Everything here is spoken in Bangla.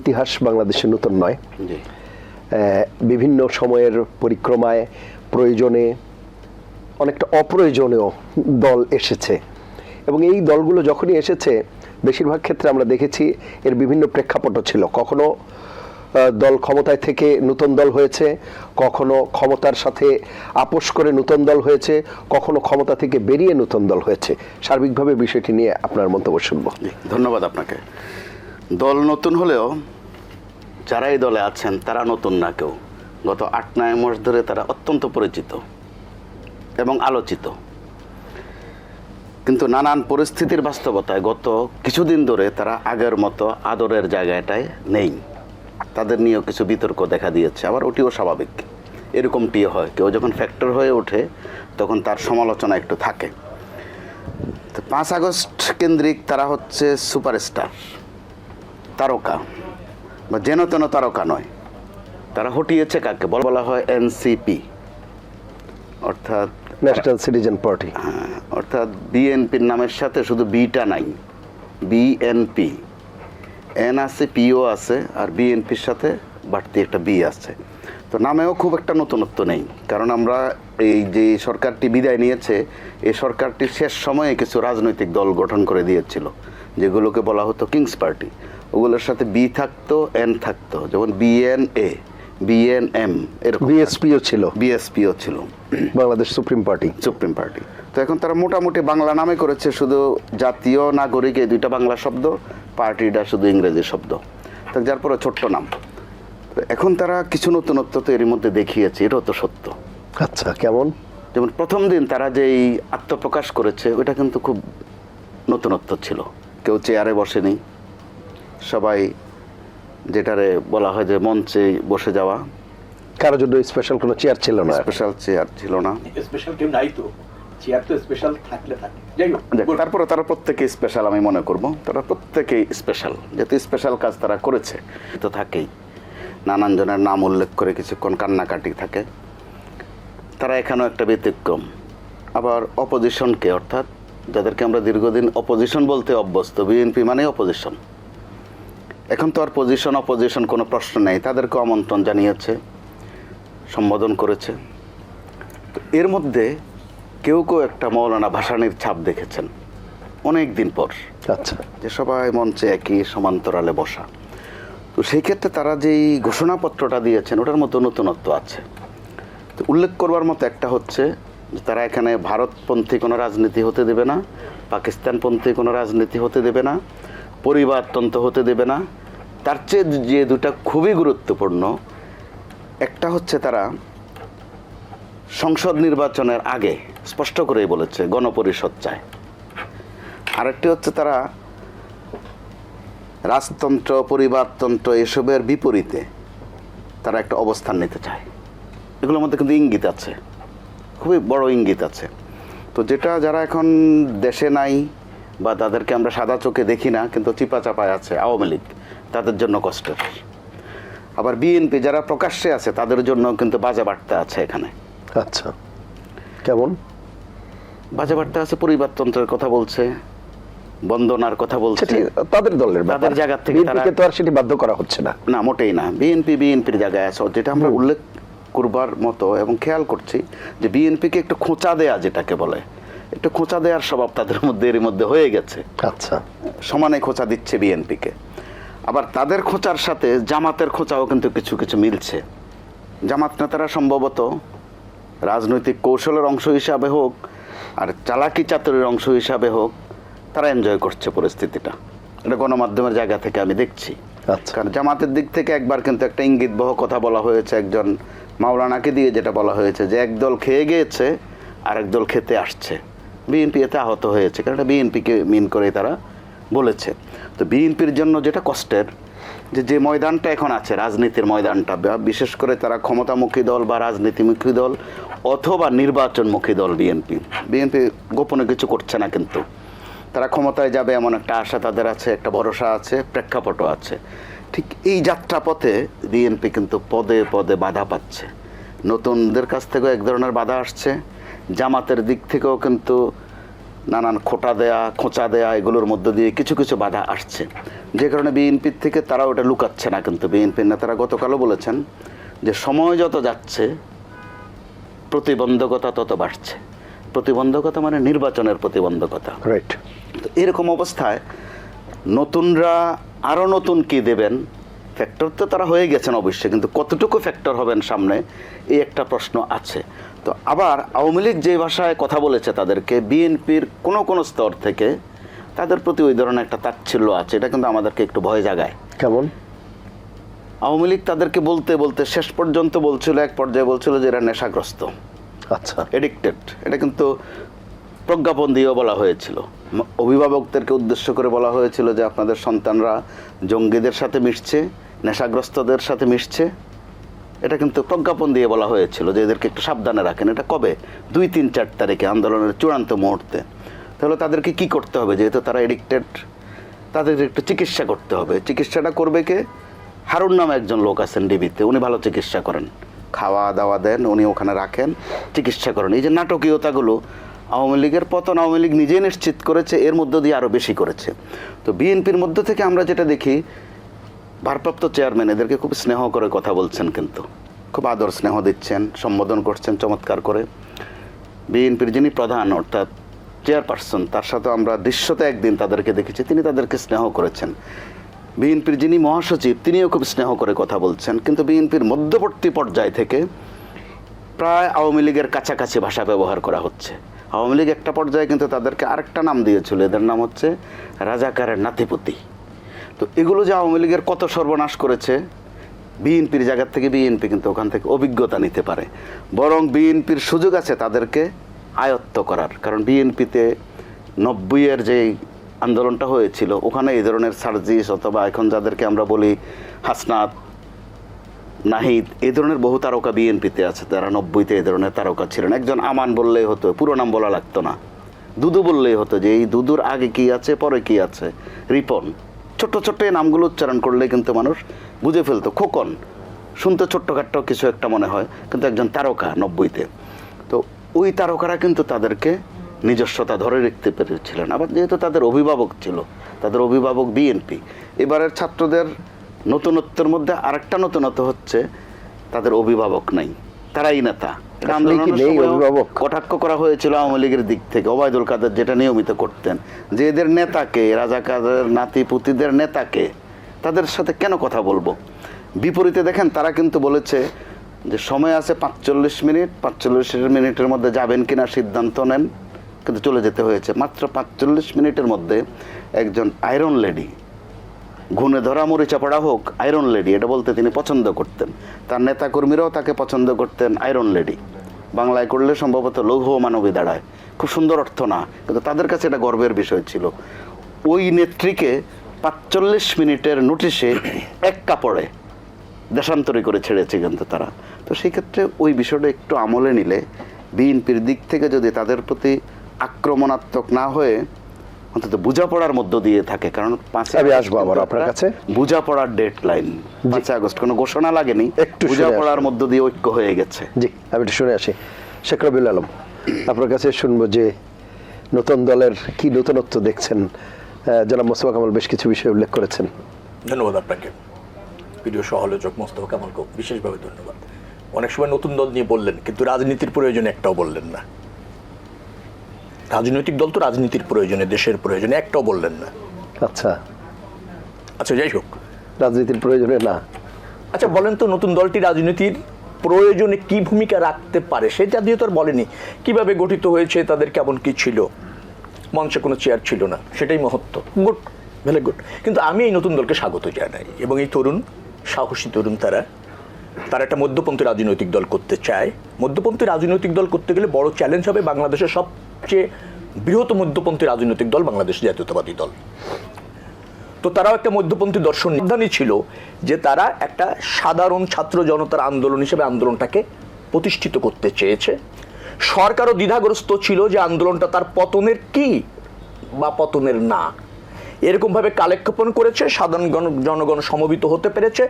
ইতিহাস বাংলাদেশে নতুন নয়। বিভিন্ন সময়ের পরিক্রমায় প্রয়োজনে অনেকটা অপ্রয়োজনীয় দল এসেছে এবং এই দলগুলো যখনই এসেছে বেশিরভাগ ক্ষেত্রে আমরা দেখেছি এর বিভিন্ন প্রেক্ষাপটও ছিল। কখনো দল ক্ষমতায় থেকে নতুন দল হয়েছে, কখনো ক্ষমতার সাথে আপোষ করে নতুন দল হয়েছে, কখনো ক্ষমতা থেকে বেরিয়ে নতুন দল হয়েছে। সার্বিকভাবে বিষয়টি নিয়ে আপনার মন্তব্য শুনবো। ধন্যবাদ আপনাকে। দল নতুন হলেও যারা এই দলে আছেন তারা নতুন না কেউ। গত ৮-৯ মাস ধরে তারা অত্যন্ত পরিচিত এবং আলোচিত, কিন্তু নানান পরিস্থিতির বাস্তবতায় গত কিছুদিন ধরে তারা আগের মতো আদরের জায়গাটায় নেই। তাদের নিয়েও কিছু বিতর্ক দেখা দিয়েছে, আবার ওটিও স্বাভাবিক, এরকমটি হয়। কেউ যখন ফ্যাক্টর হয়ে ওঠে তখন তার সমালোচনা একটু থাকে। তো ৫ আগস্ট কেন্দ্রিক তারা হচ্ছে সুপারস্টার, তারকা, বা যেন তেন তারকা নয়। তারা হটিয়েছে কাকে বলা হয়? এনসিপি, অর্থাৎ ন্যাশনাল সিটিজেন পার্টি। হ্যাঁ, অর্থাৎ বিএনপির নামের সাথে শুধু বিটা নাই, বিএনপি, এন আছে, পিও আছে, আর বিএনপির সাথে বাড়তি একটা বি আছে। তো নামেও খুব একটা নতুনত্ব নেই, কারণ আমরা এই যে সরকারটি বিদায় নিয়েছে, এই সরকারটির শেষ সময়ে কিছু রাজনৈতিক দল গঠন করে দিয়েছিল যেগুলোকে বলা হতো কিংস পার্টি। ওগুলোর সাথে বি থাকতো, এন থাকতো, যেমন বিএনএ, বিএনএম, এরকম। বিএসপিও ছিল, বিএসপিও ছিল, Bangladesh supreme party. Supreme party. তো এখন তারা মোটামুটি বাংলা নামে করেছে, শুধু জাতীয় নাগরিক এই দুইটা বাংলা শব্দ, পার্টিটা শুধু ইংরেজি শব্দ, তো যার পরে ছোট্ট নাম। এখন তারা কিছু নতুনত্ব তো এর মধ্যে দেখিয়েছে, এটাও তো সত্য। আচ্ছা, কেমন? যেমন প্রথম দিন তারা যেই আত্মপ্রকাশ করেছে ওইটা কিন্তু খুব নতুনত্ব ছিল। কেউ চেয়ারে বসেনি, সবাই যেটারে বলা হয় যে মঞ্চে বসে যাওয়া। কারোর জন্য স্পেশাল কোনো চেয়ার ছিল না, স্পেশাল চেয়ার ছিল না, স্পেশাল কেউ নাই তো, চেয়ার তো স্পেশাল থাকলে থাকে। যাই হোক, তারপরে তারা প্রত্যেকে স্পেশাল, আমি মনে করব তারা প্রত্যেকেই স্পেশাল, যেহেতু স্পেশাল কাজ তারা করেছে। তো থাকেই নানান জনের নাম উল্লেখ করে কিছুক্ষণ কান্নাকাটি থাকে। তারা এখানেও একটা ব্যতিক্রম। আবার অপোজিশনকে, অর্থাৎ যাদেরকে আমরা দীর্ঘদিন অপোজিশন বলতে অভ্যস্ত, বিএনপি মানে অপোজিশন, এখন তো আর অপোজিশন কোনো প্রশ্ন নেই, তাদেরকে আমন্ত্রণ জানিয়েছে, সম্বোধন করেছে। তো এর মধ্যে কেউ কেউ একটা মৌলানা ভাসানীর ছাপ দেখেছেন অনেক দিন পর। আচ্ছা, যে সবাই মঞ্চে একই সমান্তরালে বসা। তো সেই ক্ষেত্রে তারা যেই ঘোষণাপত্রটা দিয়েছেন ওটার মতো নতুনত্ব আছে। তো উল্লেখ করবার মতো একটা হচ্ছে যে তারা এখানে ভারতপন্থী কোনো রাজনীতি হতে দেবে না, পাকিস্তানপন্থী কোনো রাজনীতি হতে দেবে না, পরিবারতন্ত্র হতে দেবে না। তার চেয়ে যে দুটা খুবই গুরুত্বপূর্ণ, একটা হচ্ছে তারা সংসদ নির্বাচনের আগে স্পষ্ট করেই বলেছে গণপরিষদ চায়। আরেকটি হচ্ছে তারা রাজতন্ত্র, পরিবারতন্ত্র এসবের বিপরীতে তারা একটা অবস্থান নিতে চায়। এগুলোর মধ্যে কিন্তু ইঙ্গিত আছে, খুবই বড় ইঙ্গিত আছে। তো যেটা যারা এখন দেশে নাই বা তাদেরকে আমরা সাদা চোখে দেখি না, কিন্তু চিপা চাপায় আছে, আওয়ামী লীগ, তাদের জন্য কষ্টের। আবার বিএনপি যারা প্রকাশ্যে আছে তাদের জন্য কিন্তু বাজে বার্তা আছে এখানে। আচ্ছা, কেমন বাজে বার্তা আছে? পরিবারতন্ত্রের কথা বলছে, বন্দনার কথা বলছে, তাদের দলের তাদের জায়গা থেকে বিএনপিকে তো আর সেটি বাধ্য করা হচ্ছে না, না মোটেই না। বিএনপির জায়গায় আছে, যেটা আমরা উল্লেখ করবার মতো এবং খেয়াল করছি যে বিএনপিকে একটু খোঁচা দেয়া, যেটাকে বলে একটু খোঁচা দেওয়ার স্বভাব তাদের মধ্যে এর মধ্যে হয়ে গেছে। আচ্ছা, সমানে খোঁচা দিচ্ছে বিএনপিকে। আবার তাদের খোঁচার সাথে জামাতের খোঁচাও কিন্তু কিছু কিছু মিলছে। জামাত নেতারা সম্ভবত রাজনৈতিক কৌশলের অংশ হিসাবে হোক আর চালাকি চাতুরির অংশ হিসাবে হোক, তারা এনজয় করছে পরিস্থিতিটা। এটা গণমাধ্যমের জায়গা থেকে আমি দেখছি। কারণ জামাতের দিক থেকে একবার কিন্তু একটা ইঙ্গিতবহ কথা বলা হয়েছে একজন মাওলানাকে দিয়ে, যেটা বলা হয়েছে যে একদল খেয়ে গিয়েছে আর একদল খেতে আসছে। বিএনপি এতে আহত হয়েছে, কারণ এটা বিএনপিকে মিন করে তারা বলেছে। তো বিএনপির জন্য যেটা কষ্টের, যে ময়দানটা এখন আছে, রাজনীতির ময়দানটা, বিশেষ করে তারা ক্ষমতামুখী দল বা রাজনীতিমুখী দল অথবা নির্বাচনমুখী দল বিএনপি গোপনে কিছু করছে না, কিন্তু তারা ক্ষমতায় যাবে এমন একটা আশা তাদের আছে, একটা ভরসা আছে, প্রেক্ষাপটও আছে। ঠিক এই যাত্রাপথে বিএনপি কিন্তু পদে পদে বাধা পাচ্ছে। নতুনদের কাছ থেকেও এক ধরনের বাধা আসছে, জামাতের দিক থেকেও কিন্তু নানান খোঁচা দেয়া এগুলোর মধ্য দিয়ে কিছু কিছু বাধা আসছে, যে কারণে বিএনপির থেকে তারা ওটা লুকাচ্ছে না। কিন্তু বিএনপির নেতারা গতকালও বলেছেন যে সময় যত যাচ্ছে প্রতিবন্ধকতা তত বাড়ছে। প্রতিবন্ধকতা মানে নির্বাচনের প্রতিবন্ধকতা। রাইট। তো এরকম অবস্থায় নতুনরা আরও নতুন কি দেবেন, ফ্যাক্টর তো তারা হয়ে গেছেন অবশ্যই, কিন্তু কতটুকু ফ্যাক্টর হবেন সামনে এই একটা প্রশ্ন আছে। তো আবার আওয়ামী লীগ যে ভাষায় কথা বলেছে তাদেরকে, বিএনপির কোনো স্তর থেকে তাদের প্রতি ওই ধরনের একটা তাচ্ছিল্য আছে, এটা কিন্তু আমাদেরকে একটু ভয় জাগায়। কেমন? আওয়ামী লীগ তাদেরকে বলতে বলতে শেষ পর্যন্ত বলছিল, এক পর্যায়ে বলছিল যে এরা নেশাগ্রস্ত, আচ্ছা, এডিক্টেড। এটা কিন্তু প্রজ্ঞাপন দিয়েও বলা হয়েছিল, অভিভাবকদেরকে উদ্দেশ্য করে বলা হয়েছিল যে আপনাদের সন্তানরা জঙ্গিদের সাথে মিশছে, নেশাগ্রস্তদের সাথে মিশছে। এটা কিন্তু প্রজ্ঞাপন দিয়ে বলা হয়েছিল যে এদেরকে একটু সাবধানে রাখেন। এটা কবে? 2, 3, 4 তারিখে আন্দোলনের চূড়ান্ত মুহূর্তে। তাহলে তাদেরকে কি করতে হবে? যেহেতু তারা এডিক্টেড, তাদের একটু চিকিৎসা করতে হবে। চিকিৎসাটা করবে কে? হারুন নামে একজন লোক আছেন ডিবিতে, উনি ভালো চিকিৎসা করেন, খাওয়া দাওয়া দেন, উনি ওখানে রাখেন, চিকিৎসা করেন। এই যে নাটকীয়তাগুলো, আওয়ামী লীগের পতন আওয়ামী লীগ নিজেই নিশ্চিত করেছে, এর মধ্য দিয়ে আরও বেশি করেছে। তো বিএনপির মধ্য থেকে আমরা যেটা দেখি, ভারপ্রাপ্ত চেয়ারম্যান এদেরকে খুব স্নেহ করে কথা বলছেন, কিন্তু খুব আদর স্নেহ দিচ্ছেন, সম্বোধন করছেন চমৎকার করে। বিএনপির যিনি প্রধান অর্থাৎ চেয়ারপারসন, তার সাথে আমরা দৃশ্যতে একদিন তাদেরকে দেখেছি, তিনি তাদেরকে স্নেহ করেছেন। বিএনপির যিনি মহাসচিব, তিনিও খুব স্নেহ করে কথা বলছেন। কিন্তু বিএনপির মধ্যবর্তী পর্যায় থেকে প্রায় আওয়ামী লীগের কাছাকাছি ভাষা ব্যবহার করা হচ্ছে। আওয়ামী লীগ একটা পর্যায়ে কিন্তু তাদেরকে আরেকটা নাম দিয়েছিল, এদের নাম হচ্ছে রাজাকারের নাতিপুতি। তো এগুলো যে আওয়ামী লীগের কত সর্বনাশ করেছে, বিএনপির জায়গা থেকে বিএনপি কিন্তু ওখান থেকে অভিজ্ঞতা নিতে পারে। বরং বিএনপির সুযোগ আছে তাদেরকে আয়ত্ত করার, কারণ বিএনপিতে 90-এর যে আন্দোলনটা হয়েছিল, ওখানে এই ধরনের সার্জিস অথবা এখন যাদেরকে আমরা বলি হাসনাত, নাহিদ, এই ধরনের বহু তারকা বিএনপিতে আছে, তারা 90-তে এই ধরনের তারকা ছিলেন। একজন আমান বললেই হতো, পুরো নাম বলা লাগতো না, দুদু বললেই হতো যে এই দুদুর আগে কি আছে পরে কি আছে, রিপন, ছোট্ট ছোট্ট এই নামগুলো উচ্চারণ করলে কিন্তু মানুষ বুঝে ফেলতো। খোকন শুনতে ছোট্টখাট্ট কিছু একটা মনে হয়, কিন্তু একজন তারকা 90-তে। তো ওই তারকারা কিন্তু তাদেরকে নিজস্বতা ধরে রাখতে পেরেছিলেন। আবার যেহেতু তাদের অভিভাবক ছিল, তাদের অভিভাবক বিএনপি, এবারের ছাত্রদের নতুনত্বের মধ্যে আরেকটা নতুনত্ব হচ্ছে তাদের অভিভাবক নাই, তারাই নেতা। কটাক্ষ করা হয়েছিল আওয়ামী লীগের দিক থেকে, ওবায়দুল কাদের যেটা নিয়মিত করতেন, যে এদের নেতাকে, রাজাকারের নাতিপুতিদের নেতাকে, তাদের সাথে কেন কথা বলবো। বিপরীতে দেখেন তারা কিন্তু বলেছে যে সময় আছে 45 মিনিট, 45 মিনিটের মধ্যে যাবেন কিনা সিদ্ধান্ত নেন, কিন্তু চলে যেতে হয়েছে। মাত্র 45 মিনিটের মধ্যে একজন আয়রন লেডি, ঘুণে ধরা মরিচা পড়া হোক, আয়রন লেডি, এটা বলতে তিনি পছন্দ করতেন। তার নেতাকর্মীরাও তাকে পছন্দ করতেন, আয়রন লেডি। বাংলায় করলে সম্ভবত লৌহ মানবী দাঁড়ায়, খুব সুন্দর অর্থ না, কিন্তু তাদের কাছে এটা গর্বের বিষয় ছিল। ওই নেত্রীকে 45 মিনিটের নোটিশে এক কাপড়ে দেশান্তরী করে ছেড়েছে কিন্তু তারা। তো সেই ক্ষেত্রে ওই বিষয়টা একটু আমলে নিলে, বিএনপির দিক থেকে যদি তাদের প্রতি আক্রমণাত্মক না হয়ে অন্তত বোঝাপড়ার মধ্য দিয়ে থাকে, কারণ 5 আসবো আবার আপনার কাছে, বোঝাপড়ার ডেডলাইন 5 আগস্ট, কোনো ঘোষণা লাগেনি, একটু বোঝাপড়ার মধ্য দিয়ে ঐক্য হয়ে গেছে। জি, আমি একটু শুনে আসি। শেখ রবিউল আলম, আপনার কাছে শুনবো যে নতুন দলের কি নতুনত্ব দেখছেন। জনাব মোস্তফা কামাল বেশ কিছু বিষয় উল্লেখ করেছেন। ধন্যবাদ আপনাকে, প্রিয় সহ-আলোচক মোস্তফা কামালকে বিশেষভাবে ধন্যবাদ। অনেক সময় নতুন দল নিয়ে বললেন, কিন্তু রাজনীতির প্রয়োজনে একটাও বললেন না। রাজনৈতিক দল তো রাজনীতির প্রয়োজনে, দেশের প্রয়োজনে একটাও বললেন না। আচ্ছা আচ্ছা, যাই হোক, রাজনীতির প্রয়োজনে না। আচ্ছা বলেন তো, নতুন দলটি রাজনীতির প্রয়োজনে কি ভূমিকা রাখতে পারে সেটা দিয়ে তো আর বলেনি। কিভাবে গঠিত হয়েছে, তাদের কেমন কি ছিল, মঞ্চে কোনো চেয়ার ছিল না, সেটাই মহত্ব। Good, very good. কিন্তু আমি এই নতুন দলকে স্বাগত জানাই, এবং এই তরুণ, সাহসী তরুণ, তারা একটা মধ্যপন্থী রাজনৈতিক দল করতে চায়। মধ্যপন্থী রাজনৈতিক দল করতে গেলে বড় চ্যালেঞ্জ হবে বাংলাদেশের সবচেয়ে বৃহৎ মধ্যপন্থী রাজনৈতিক দল বাংলাদেশ জাতীয়তাবাদী দল। তো তারাও একটা মধ্যপন্থী দর্শন নির্ধারণী ছিল যে তারা একটা সাধারণ ছাত্র জনতার আন্দোলন হিসেবে আন্দোলনটাকে প্রতিষ্ঠিত করতে চেয়েছে। সরকারও দ্বিধাগ্রস্ত ছিল যে আন্দোলনটা তার পতনের কি বা পতনের না, এরকমভাবে কালেক্ষেপণ করেছে। সাধারণ জনগণ সমবেত হতে পেরেছে।